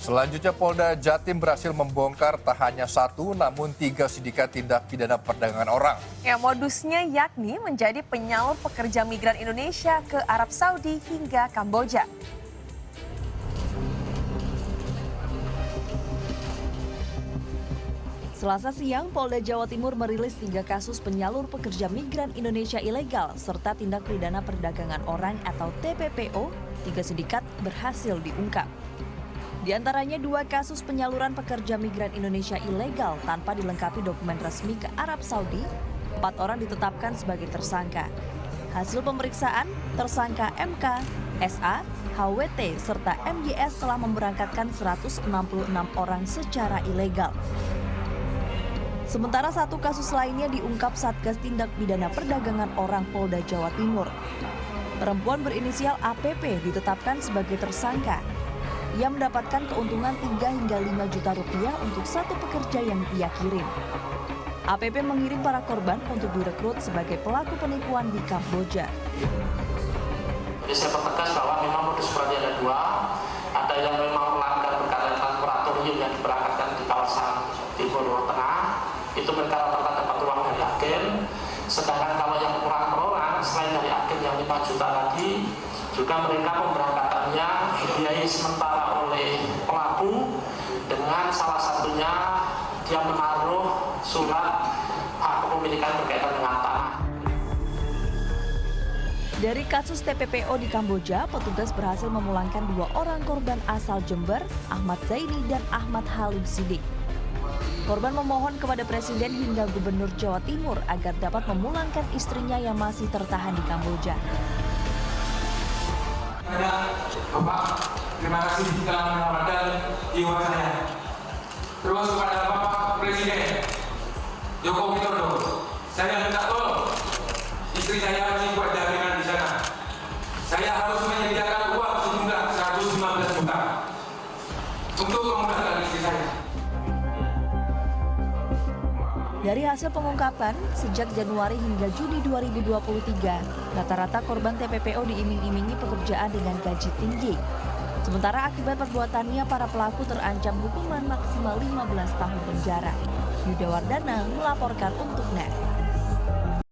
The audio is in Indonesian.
Selanjutnya Polda Jatim berhasil membongkar tak hanya satu namun 3 sindikat tindak pidana perdagangan orang. Ya, modusnya yakni menjadi penyalur pekerja migran Indonesia ke Arab Saudi hingga Kamboja. Selasa siang, Polda Jawa Timur merilis 3 kasus penyalur pekerja migran Indonesia ilegal serta tindak pidana perdagangan orang atau TPPO. 3 sindikat berhasil diungkap. Di antaranya 2 kasus penyaluran pekerja migran Indonesia ilegal tanpa dilengkapi dokumen resmi ke Arab Saudi. 4 orang ditetapkan sebagai tersangka. Hasil pemeriksaan, tersangka MK, SA, HWT, serta MYS telah memberangkatkan 166 orang secara ilegal. Sementara 1 kasus lainnya diungkap Satgas Tindak Pidana Perdagangan Orang Polda Jawa Timur. Perempuan berinisial APP ditetapkan sebagai tersangka. Ia mendapatkan keuntungan 3 hingga 5 juta rupiah untuk 1 pekerja yang ia kirim. APP mengirim para korban untuk direkrut sebagai pelaku penipuan di Kamboja. Jadi saya pertegas bahwa memang modus operandi ada 2, ada yang memang melanggar berkaitan moratorium yang diberangkatkan di kawasan Timur Tengah, itu mereka rata-rata dapat uang dari agen. Sedangkan kalau yang kurang per orang, selain dari agen yang 5 juta tadi, juga mereka pemberangkatannya dibiayai sementara oleh pelaku dengan salah satunya dia menaruh surat hak kepemilikan berkaitan dengan tanah. Dari kasus TPPO di Kamboja, petugas berhasil memulangkan 2 orang korban asal Jember, Ahmad Zaini dan Ahmad Halim Sidik. Korban memohon kepada Presiden hingga Gubernur Jawa Timur agar dapat memulangkan istrinya yang masih tertahan di Kamboja. Bapak, terima kasih telah menyelamatkan jiwa saya. Terus kepada Bapak Presiden Joko Widodo, saya minta tolong istri saya masih buat jaminan di sana. Saya harus menyediakan uang sejumlah 115 juta untuk memulangkan istri saya. Dari hasil pengungkapan, sejak Januari hingga Juni 2023, rata-rata korban TPPO diiming-imingi pekerjaan dengan gaji tinggi. Sementara akibat perbuatannya, para pelaku terancam hukuman maksimal 15 tahun penjara. Yuda Wardana melaporkan untuk NET.